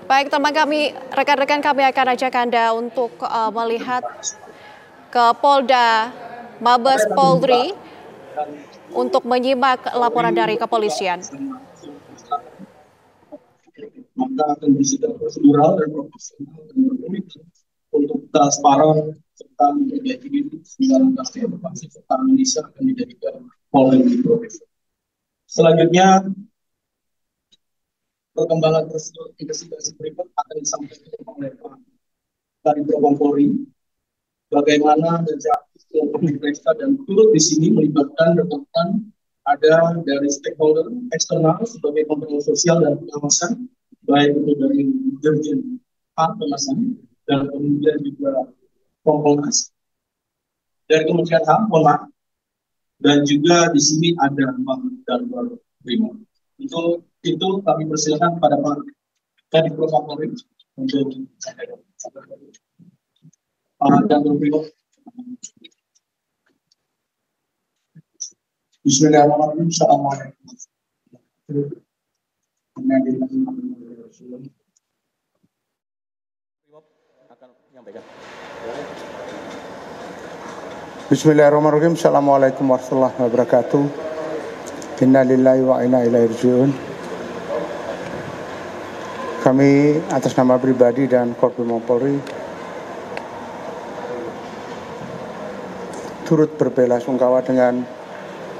Baik, rekan-rekan kami akan ajak Anda untuk melihat ke Polda Mabes Polri untuk menyimak laporan dari kepolisian. Maka akan bersikap prosedural dan profesional dan berkomitmen untuk transparan serta memperbaiki diri dalam pasti inovasi serta Indonesia akan dijadikan Polri profesional. Selanjutnya, perkembangan prosedur investigasi berikut akan disampaikan oleh Pak Kadifropam Polri. Bagaimana dan yang diperiksa dan turut di sini melibatkan rekan-rekan ada dari stakeholder eksternal sebagai kontrol sosial dan pengawasan, baik itu dari Dirjen Pengawasan dan kemudian juga Kompolnas dari Kementerian HAM, dan juga di sini ada Pak Danwar Primo. Untuk itu kami persilakan pada Pak Kadifropam Polri untuk Pak Danwar Primo. Bismillahirrahmanirrahim. Assalamualaikum. Bismillahirrahmanirrahim. Assalamualaikum warahmatullahi wabarakatuh. Inna lillahi wa inna ilaihi raji'un. Kami atas nama pribadi dan Korbrimop Polri turut berbelasungkawa dengan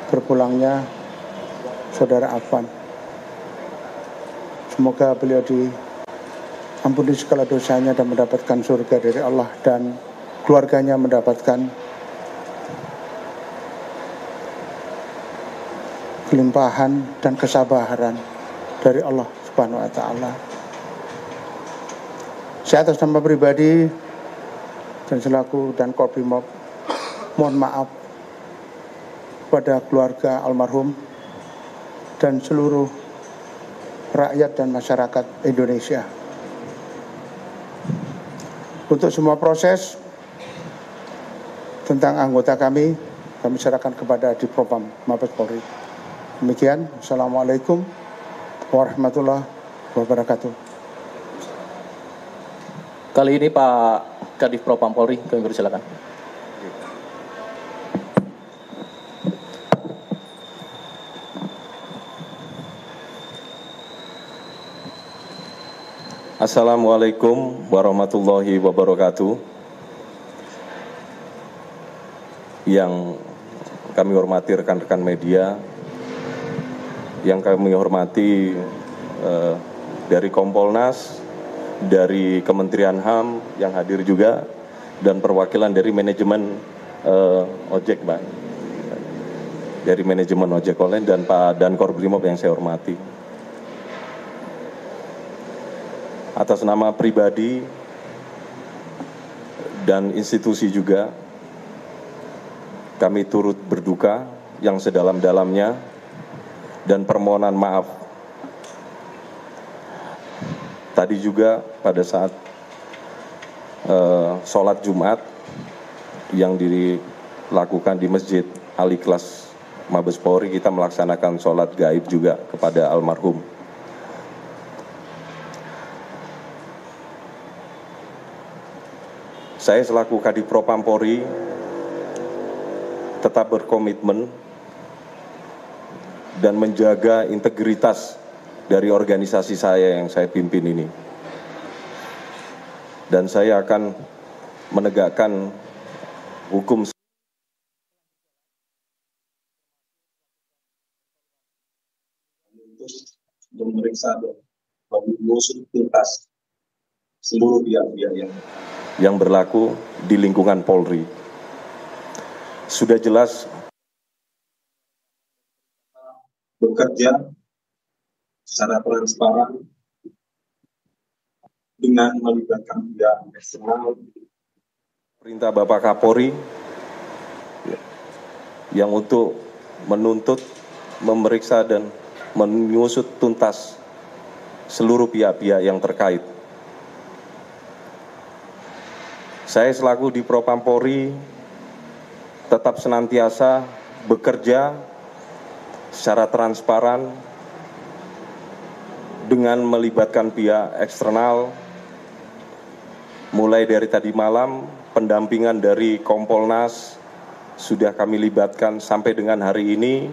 berpulangnya Saudara Afan. Semoga beliau diampuni segala dosanya dan mendapatkan surga dari Allah, dan keluarganya mendapatkan kelimpahan dan kesabaran dari Allah Subhanahu wa Ta'ala. Saya atas nama pribadi dan selaku dan Korbrimop mohon maaf pada keluarga almarhum dan seluruh rakyat dan masyarakat Indonesia. Untuk semua proses tentang anggota kami serahkan kepada Divpropam Mabes Polri. Demikian, Assalamualaikum warahmatullahi wabarakatuh. Kali ini Pak Kadifpropam Polri, kami persilakan. Assalamualaikum warahmatullahi wabarakatuh. Yang kami hormati rekan-rekan media, yang kami hormati dari Kompolnas, dari Kementerian HAM yang hadir juga, dan perwakilan dari manajemen ojek, Pak, dari manajemen ojek online, dan Pak Dankorbrimop yang saya hormati. Atas nama pribadi dan institusi juga, kami turut berduka yang sedalam-dalamnya dan permohonan maaf. Tadi juga pada saat sholat Jumat yang dilakukan di Masjid Al-Ikhlas Mabes Polri, kita melaksanakan sholat gaib juga kepada almarhum. Saya selaku Kadifpropam Polri tetap berkomitmen dan menjaga integritas dari organisasi saya yang saya pimpin ini. Dan saya akan menegakkan hukum untuk memeriksa dan mengusut tuntas seluruh pihak-pihak yang berlaku di lingkungan Polri. Sudah jelas bekerja secara transparan dengan melibatkan pihak eksternal. Perintah Bapak Kapolri yang untuk menuntut, memeriksa dan mengusut tuntas seluruh pihak-pihak yang terkait. Saya selaku Divpropam Polri tetap senantiasa bekerja secara transparan dengan melibatkan pihak eksternal, mulai dari tadi malam, pendampingan dari Kompolnas sudah kami libatkan sampai dengan hari ini,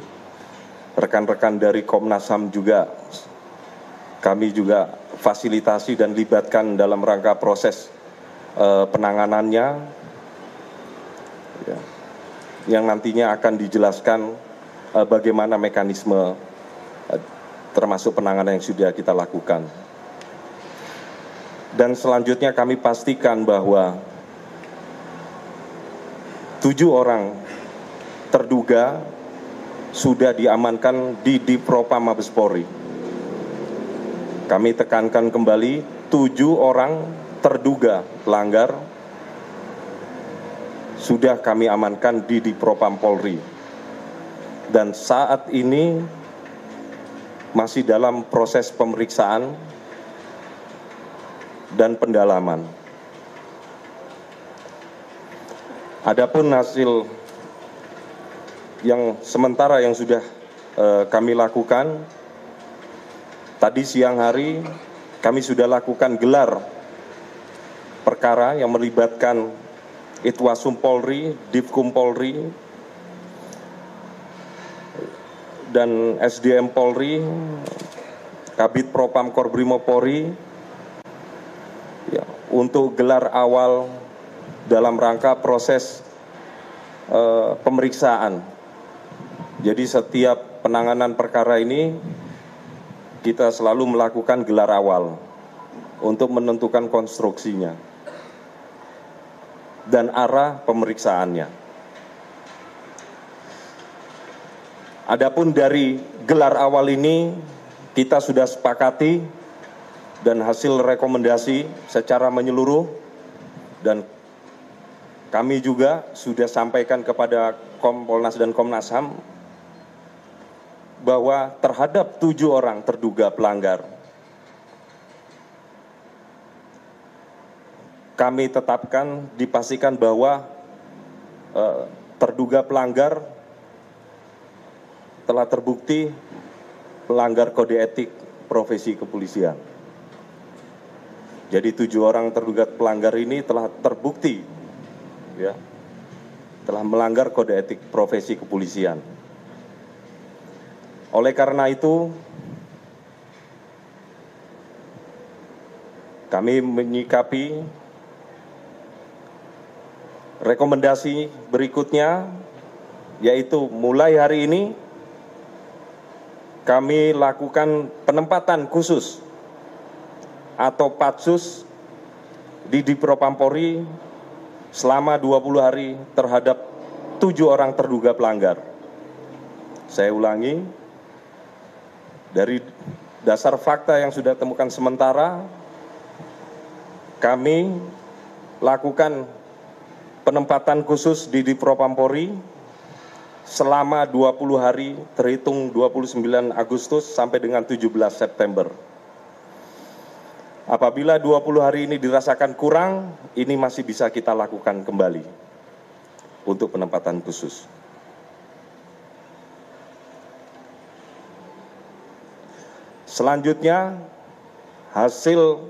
rekan-rekan dari Komnas HAM juga kami juga fasilitasi dan libatkan dalam rangka proses penanganannya, ya, yang nantinya akan dijelaskan bagaimana mekanisme termasuk penanganan yang sudah kita lakukan. Dan selanjutnya kami pastikan bahwa 7 orang terduga sudah diamankan di Divpropam Mabes Polri. Kami tekankan kembali, 7 orang terduga pelanggar sudah kami amankan di Divpropam Polri. Dan saat ini masih dalam proses pemeriksaan dan pendalaman. Adapun hasil yang sementara yang sudah kami lakukan, tadi siang hari kami sudah lakukan gelar perkara yang melibatkan Itwasum Polri, Divkum Polri, dan SDM Polri, Kabid Propam Korbrimob Polri, ya, untuk gelar awal dalam rangka proses pemeriksaan. Jadi setiap penanganan perkara ini kita selalu melakukan gelar awal untuk menentukan konstruksinya dan arah pemeriksaannya. Adapun dari gelar awal ini kita sudah sepakati dan hasil rekomendasi secara menyeluruh, dan kami juga sudah sampaikan kepada Kompolnas dan Komnas HAM bahwa terhadap 7 orang terduga pelanggar kami tetapkan, dipastikan bahwa terduga pelanggar telah terbukti melanggar kode etik profesi kepolisian. Jadi 7 orang terduga pelanggar ini telah terbukti, ya, telah melanggar kode etik profesi kepolisian. Oleh karena itu, kami menyikapi rekomendasi berikutnya, yaitu mulai hari ini kami lakukan penempatan khusus atau patsus di Divpropam Polri selama 20 hari terhadap 7 orang terduga pelanggar. Saya ulangi, dari dasar fakta yang sudah temukan sementara, kami lakukan penempatan khusus di Divpropam Polri selama 20 hari terhitung 29 Agustus sampai dengan 17 September. Apabila 20 hari ini dirasakan kurang, ini masih bisa kita lakukan kembali untuk penempatan khusus. Selanjutnya, hasil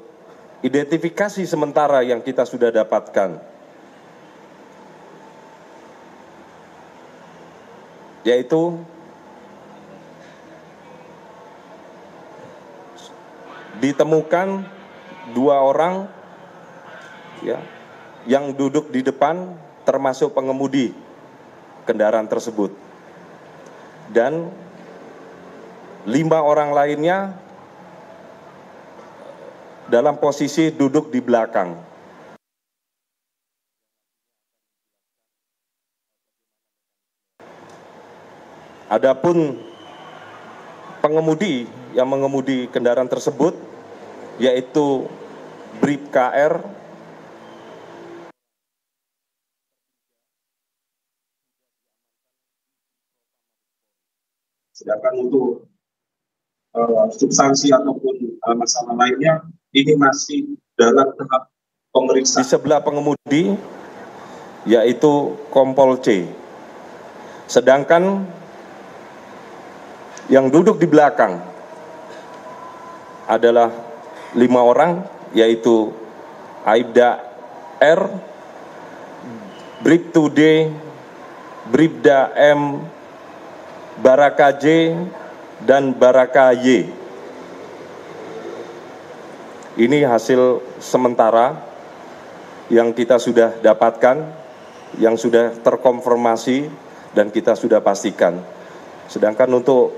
identifikasi sementara yang kita sudah dapatkan, yaitu ditemukan 2 orang, ya, yang duduk di depan termasuk pengemudi kendaraan tersebut, dan 5 orang lainnya dalam posisi duduk di belakang. Adapun pengemudi yang mengemudi kendaraan tersebut, yaitu Brib KR, sedangkan untuk substansi ataupun masalah lainnya ini masih dalam tahap pemeriksaan. Di sebelah pengemudi yaitu Kompol C, sedangkan yang duduk di belakang adalah 5 orang, yaitu Aibda R, Bribtu D, Bribda M, Baraka J, dan Baraka Y. Ini hasil sementara yang kita sudah dapatkan, yang sudah terkonfirmasi dan kita sudah pastikan. Sedangkan untuk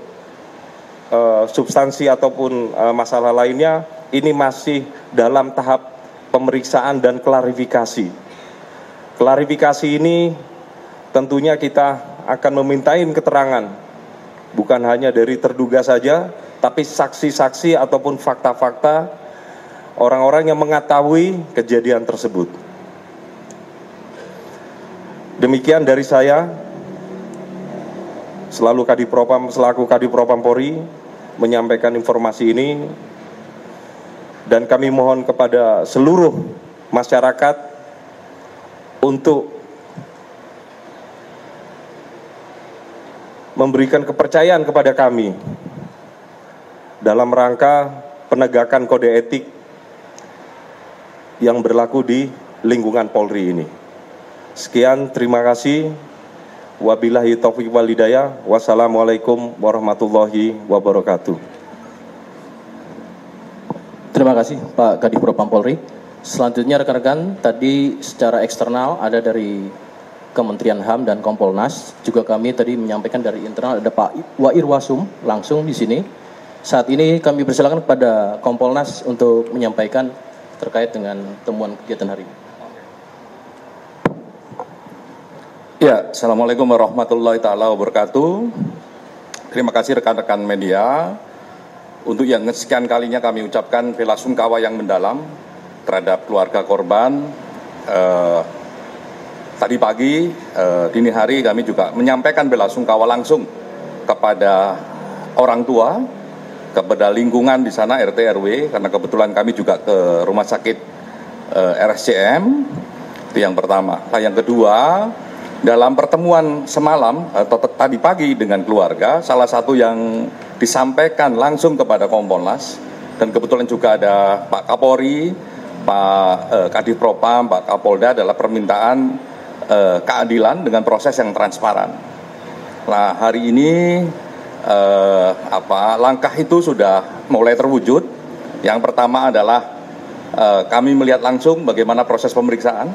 substansi ataupun masalah lainnya, ini masih dalam tahap pemeriksaan dan klarifikasi. Klarifikasi ini tentunya kita akan memintain keterangan, bukan hanya dari terduga saja, tapi saksi-saksi ataupun fakta-fakta orang-orang yang mengetahui kejadian tersebut. Demikian dari saya, selaku Kadif Propam Polri, menyampaikan informasi ini, dan kami mohon kepada seluruh masyarakat untuk memberikan kepercayaan kepada kami dalam rangka penegakan kode etik yang berlaku di lingkungan Polri ini. Sekian, terima kasih. Wabillahi taufiq wal hidayah. Wassalamualaikum warahmatullahi wabarakatuh. Terima kasih Pak Kadif Propam Polri. Selanjutnya rekan-rekan, tadi secara eksternal ada dari Kementerian HAM dan Kompolnas. Juga kami tadi menyampaikan dari internal ada Pak Wairwasum langsung di sini. Saat ini kami persilakan kepada Kompolnas untuk menyampaikan terkait dengan temuan kegiatan hari ini. Ya, Assalamualaikum warahmatullahi taala wabarakatuh. Terima kasih rekan-rekan media. Untuk yang sekian kalinya kami ucapkan bela sungkawa yang mendalam terhadap keluarga korban. Tadi pagi, dini hari kami juga menyampaikan bela sungkawa langsung kepada orang tua, kepada lingkungan di sana RT RW, karena kebetulan kami juga ke rumah sakit RSCM. Itu yang pertama. Nah, yang kedua, dalam pertemuan semalam atau tadi pagi dengan keluarga, salah satu yang disampaikan langsung kepada Kompolnas, dan kebetulan juga ada Pak Kapolri, Pak Kadif Propam, Pak Kapolda, adalah permintaan keadilan dengan proses yang transparan. Nah, hari ini langkah itu sudah mulai terwujud. Yang pertama adalah kami melihat langsung bagaimana proses pemeriksaan,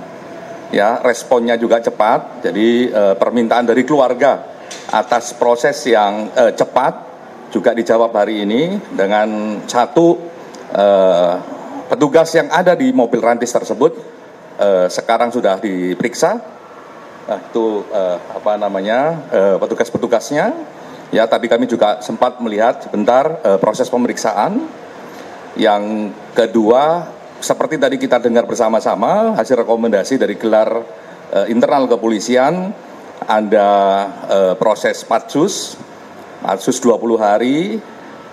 ya, responnya juga cepat. Jadi permintaan dari keluarga atas proses yang cepat juga dijawab hari ini dengan satu petugas yang ada di mobil rantis tersebut sekarang sudah diperiksa. Nah, itu petugas-petugasnya. Ya, tadi kami juga sempat melihat sebentar proses pemeriksaan. Yang kedua, seperti tadi kita dengar bersama-sama, hasil rekomendasi dari gelar internal kepolisian, ada proses patsus 20 hari.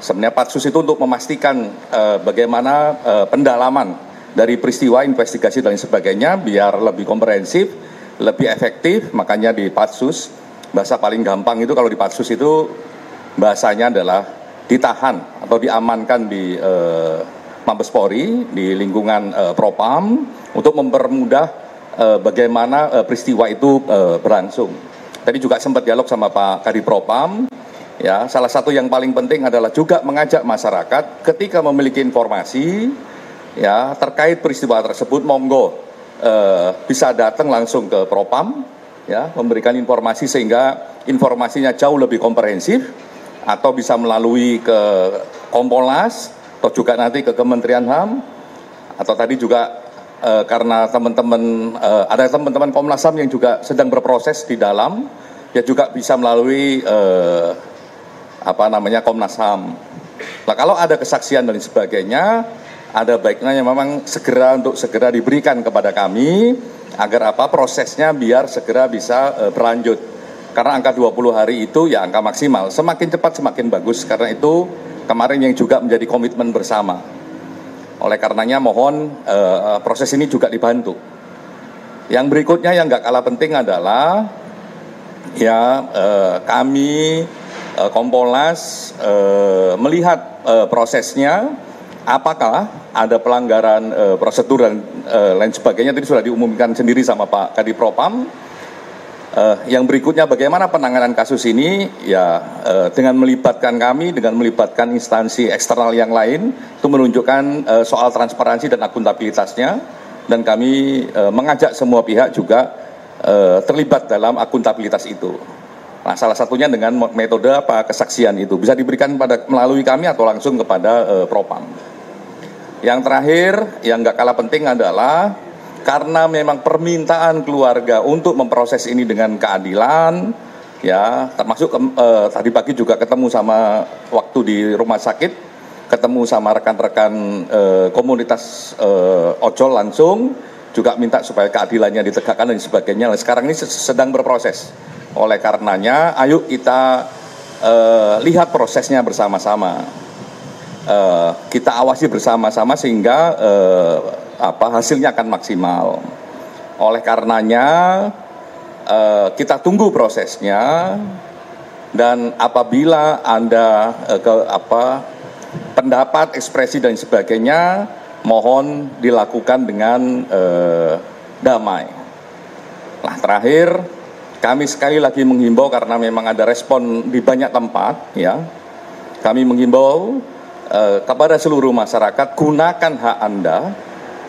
Sebenarnya patsus itu untuk memastikan bagaimana pendalaman dari peristiwa, investigasi dan sebagainya, biar lebih komprehensif, lebih efektif, makanya di patsus. Bahasa paling gampang itu kalau di patsus itu bahasanya adalah ditahan atau diamankan di Mabes Polri, di lingkungan Propam, untuk mempermudah bagaimana peristiwa itu berlangsung. Tadi juga sempat dialog sama Pak Kadif Propam, ya, salah satu yang paling penting adalah juga mengajak masyarakat ketika memiliki informasi, ya, terkait peristiwa tersebut, monggo bisa datang langsung ke Propam, ya, memberikan informasi sehingga informasinya jauh lebih komprehensif, atau bisa melalui ke Kompolnas, atau juga nanti ke Kementerian HAM, atau tadi juga karena teman-teman ada teman-teman Komnas HAM yang juga sedang berproses di dalam, ya juga bisa melalui Komnas HAM. Nah, kalau ada kesaksian dan sebagainya, ada baiknya yang memang segera diberikan kepada kami, agar prosesnya biar segera bisa berlanjut. Karena angka 20 hari itu ya angka maksimal, semakin cepat semakin bagus, karena itu kemarin yang juga menjadi komitmen bersama. Oleh karenanya mohon proses ini juga dibantu. Yang berikutnya yang nggak kalah penting adalah ya kami Kompolnas melihat prosesnya, apakah ada pelanggaran prosedur dan lain sebagainya, tadi sudah diumumkan sendiri sama Pak Kadifropam. Yang berikutnya bagaimana penanganan kasus ini, ya dengan melibatkan kami, dengan melibatkan instansi eksternal yang lain, itu menunjukkan soal transparansi dan akuntabilitasnya, dan kami mengajak semua pihak juga terlibat dalam akuntabilitas itu. Nah, salah satunya dengan metode kesaksian itu bisa diberikan melalui kami atau langsung kepada Propam. Yang terakhir, yang nggak kalah penting adalah karena memang permintaan keluarga untuk memproses ini dengan keadilan, ya termasuk tadi pagi juga ketemu sama waktu di rumah sakit, ketemu sama rekan-rekan komunitas ojol langsung, juga minta supaya keadilannya ditegakkan dan sebagainya. Nah, sekarang ini sedang berproses. Oleh karenanya, ayo kita lihat prosesnya bersama-sama. Kita awasi bersama-sama sehingga hasilnya akan maksimal. Oleh karenanya kita tunggu prosesnya, dan apabila Anda pendapat, ekspresi dan sebagainya, mohon dilakukan dengan damai. Nah, terakhir kami sekali lagi menghimbau karena memang ada respon di banyak tempat, ya. Kami menghimbau kepada seluruh masyarakat, gunakan hak Anda,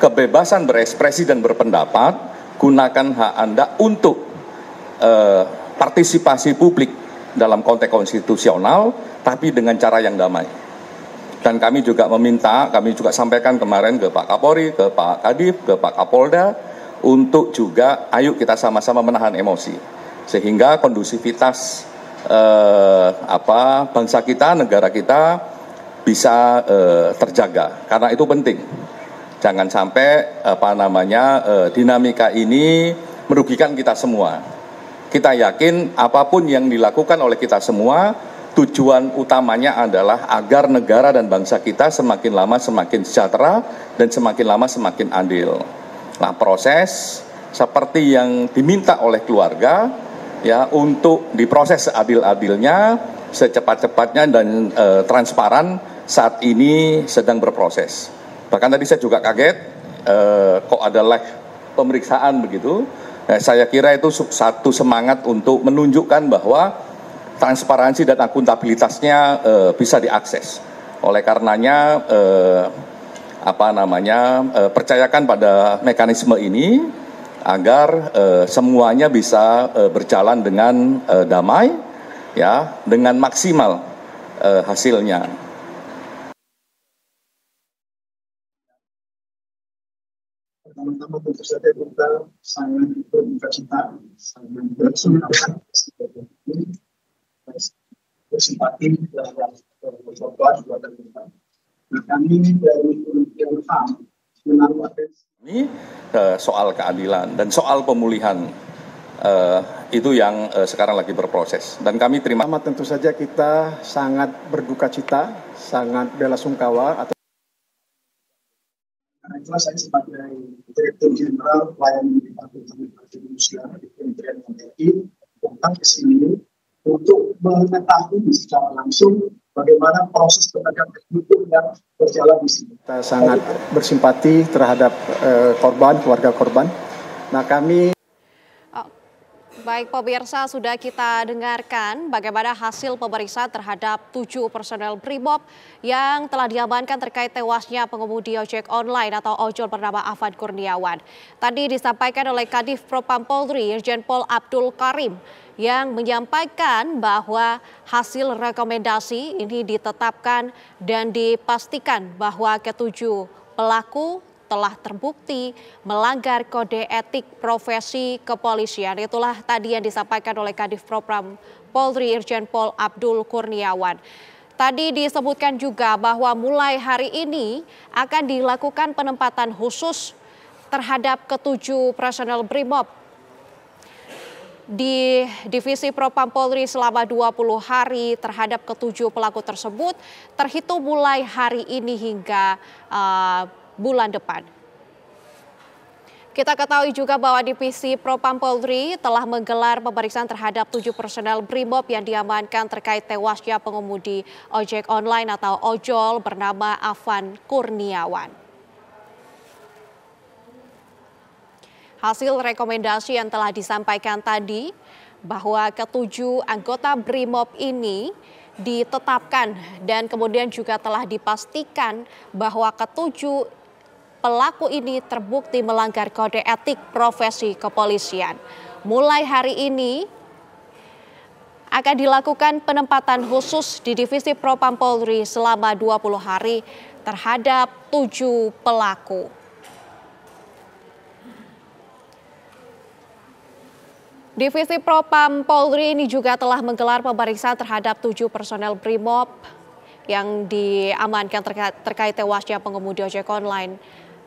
kebebasan berekspresi dan berpendapat, gunakan hak Anda untuk partisipasi publik dalam konteks konstitusional, tapi dengan cara yang damai. Dan kami juga meminta, kami juga sampaikan kemarin ke Pak Kapolri, ke Pak Kadif, ke Pak Kapolda, untuk juga ayo kita sama-sama menahan emosi, sehingga kondusivitas bangsa kita, negara kita bisa terjaga. Karena itu penting. Jangan sampai dinamika ini merugikan kita semua. Kita yakin apapun yang dilakukan oleh kita semua, tujuan utamanya adalah agar negara dan bangsa kita semakin lama semakin sejahtera dan semakin lama semakin adil. Nah, proses seperti yang diminta oleh keluarga, ya, untuk diproses seadil-adilnya, secepat-cepatnya dan transparan, saat ini sedang berproses. Bahkan tadi saya juga kaget, kok ada live pemeriksaan begitu. Nah, saya kira itu satu semangat untuk menunjukkan bahwa transparansi dan akuntabilitasnya bisa diakses. Oleh karenanya, percayakan pada mekanisme ini agar semuanya bisa berjalan dengan damai, ya, dengan maksimal hasilnya. Pertama-tama tentu saja kita sangat berduka cita, sangat bersungkawa, bersimpati terhadap korban keluarga kita. Nah, kami dari Kementerian HAM menaruh atensi ini soal keadilan dan soal pemulihan itu yang sekarang lagi berproses, dan kami terima. Tentu saja kita sangat berduka cita, sangat belasungkawa atas. Karena itulah saya sebagai Direktur Jenderal Pelayanan Departemen Hak Manusia di Kementerian RI datang ke sini untuk mengetahui secara langsung bagaimana proses penegakan hukum yang berjalan di sini. Kita sangat bersimpati terhadap keluarga korban. Nah, kami baik pemirsa, sudah kita dengarkan bagaimana hasil pemeriksaan terhadap 7 personel Brimob yang telah diamankan terkait tewasnya pengemudi ojek online atau ojol bernama Afan Kurniawan. Tadi disampaikan oleh Kadif Propam Polri Irjen Pol Abdul Karim yang menyampaikan bahwa hasil rekomendasi ini ditetapkan dan dipastikan bahwa ketujuh pelaku telah terbukti melanggar kode etik profesi kepolisian. Itulah tadi yang disampaikan oleh Kadif Propam Polri Irjen Pol Abdul Kurniawan. Tadi disebutkan juga bahwa mulai hari ini akan dilakukan penempatan khusus terhadap ketujuh personel Brimob di Divisi Propam Polri selama 20 hari terhadap ketujuh pelaku tersebut, terhitung mulai hari ini hingga bulan depan. Kita ketahui juga bahwa Divisi Propam Polri telah menggelar pemeriksaan terhadap 7 personel BRIMOB yang diamankan terkait tewasnya pengemudi ojek online atau ojol bernama Afan Kurniawan. Hasil rekomendasi yang telah disampaikan tadi bahwa ketujuh anggota BRIMOB ini ditetapkan dan kemudian juga telah dipastikan bahwa ketujuh pelaku ini terbukti melanggar kode etik profesi kepolisian. Mulai hari ini akan dilakukan penempatan khusus di Divisi Propam Polri selama 20 hari terhadap 7 pelaku. Divisi Propam Polri ini juga telah menggelar pemeriksaan terhadap 7 personel BRIMOB yang diamankan terkait tewasnya pengemudi ojek online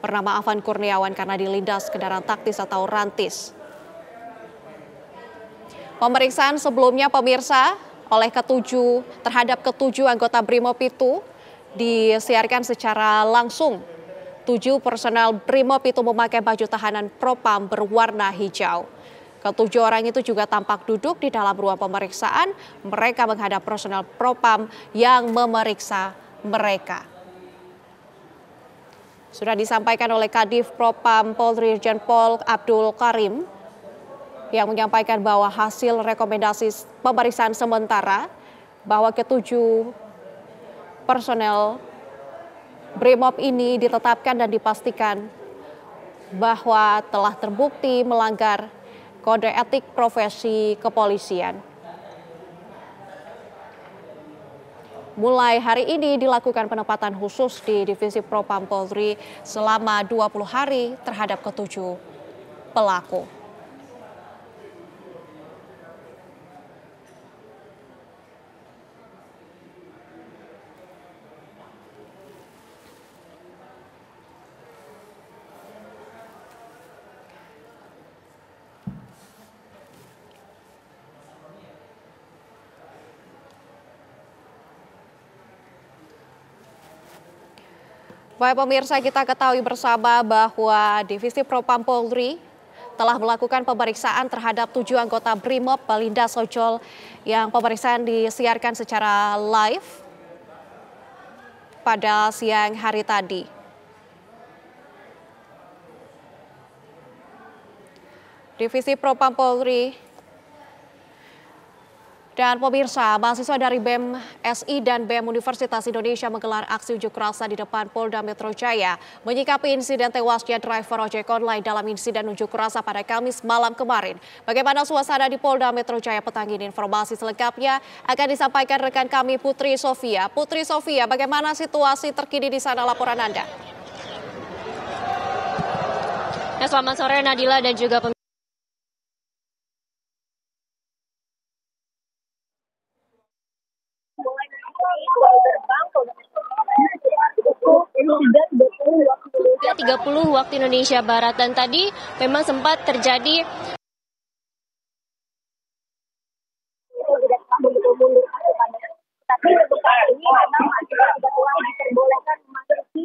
bernama Afan Kurniawan karena dilindas kendaraan taktis atau rantis. Pemeriksaan sebelumnya pemirsa terhadap ketujuh anggota BRIMOB itu disiarkan secara langsung. 7 personel BRIMOB itu memakai baju tahanan Propam berwarna hijau. Ketujuh orang itu juga tampak duduk di dalam ruang pemeriksaan. Mereka menghadap personel Propam yang memeriksa mereka. Sudah disampaikan oleh Kadif Propam Polri Irjen Pol Abdul Karim yang menyampaikan bahwa hasil rekomendasi pemeriksaan sementara bahwa ketujuh personel BRIMOB ini ditetapkan dan dipastikan bahwa telah terbukti melanggar kode etik profesi kepolisian. Mulai hari ini dilakukan penempatan khusus di Divisi Propam Polri selama 20 hari terhadap ketujuh pelaku. Baik pemirsa, kita ketahui bersama bahwa Divisi Propam Polri telah melakukan pemeriksaan terhadap 7 anggota BRIMOB pelindas ojol yang pemeriksaan disiarkan secara live pada siang hari tadi. Divisi Propam Polri dan pemirsa, mahasiswa dari BEM SI dan BEM Universitas Indonesia menggelar aksi unjuk rasa di depan Polda Metro Jaya menyikapi insiden tewasnya driver ojek online dalam insiden unjuk rasa pada Kamis malam kemarin. Bagaimana suasana di Polda Metro Jaya petang ini? Informasi selengkapnya akan disampaikan rekan kami Putri Sofia. Putri Sofia, bagaimana situasi terkini di sana, laporan Anda? Ya, selamat sore Nadila dan juga pemirsa. Pukul 30 waktu Indonesia Barat dan tadi memang sempat terjadi tapi untuk saat ini memang mahasiswa sudah telah diperbolehkan memasuki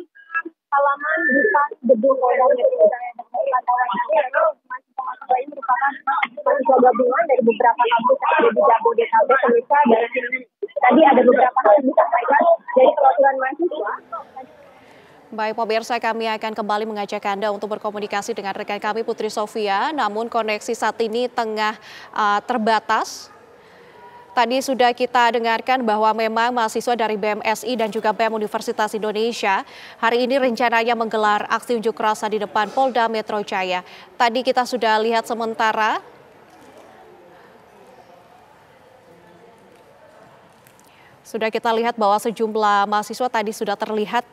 halaman depan gedung Polda Metro Jaya. Dan pantauan ini memang mahasiswa ini merupakan mahasiswa gabungan dari beberapa kampus yang ada di Jabodetabek. Pemirsa, dari tadi ada beberapa hal yang disampaikan dari perwakilan mahasiswa. Baik pemirsa, kami akan kembali mengajak Anda untuk berkomunikasi dengan rekan kami Putri Sofia, namun koneksi saat ini tengah terbatas. Tadi sudah kita dengarkan bahwa memang mahasiswa dari BEM SI dan juga BEM Universitas Indonesia hari ini rencananya menggelar aksi unjuk rasa di depan Polda Metro Jaya. Tadi kita sudah lihat sementara bahwa sejumlah mahasiswa tadi sudah terlihat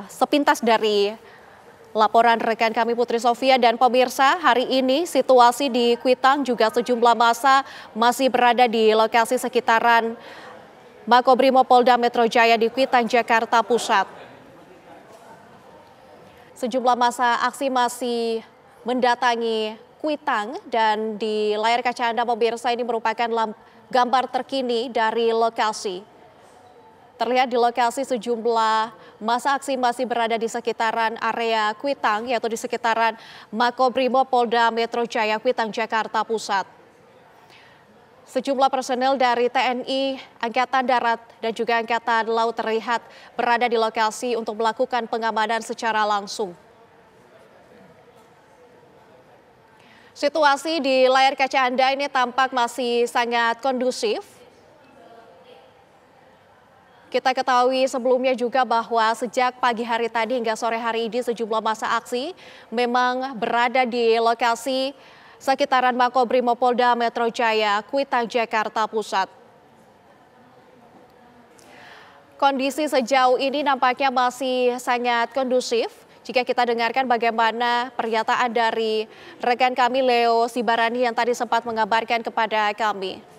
sepintas dari laporan rekan kami Putri Sofia. Dan pemirsa, hari ini situasi di Kuitang juga sejumlah massa masih berada di lokasi sekitaran Makobrimob Polda Metro Jaya di Kuitang, Jakarta Pusat. Sejumlah massa aksi masih mendatangi Kuitang dan di layar kaca Anda pemirsa ini merupakan gambar terkini dari lokasi. Terlihat di lokasi sejumlah massa aksi masih berada di sekitaran area Kuitang, yaitu di sekitaran Makobrimob Polda Metro Jaya Kuitang, Jakarta Pusat. Sejumlah personel dari TNI, Angkatan Darat, dan juga Angkatan Laut terlihat berada di lokasi untuk melakukan pengamanan secara langsung. Situasi di layar kaca Anda ini tampak masih sangat kondusif. Kita ketahui sebelumnya juga bahwa sejak pagi hari tadi hingga sore hari ini sejumlah massa aksi memang berada di lokasi sekitaran Makobrimob Polda Metro Jaya, Kuitang, Jakarta Pusat. Kondisi sejauh ini nampaknya masih sangat kondusif. Jika kita dengarkan bagaimana pernyataan dari rekan kami Leo Sibarani yang tadi sempat mengabarkan kepada kami.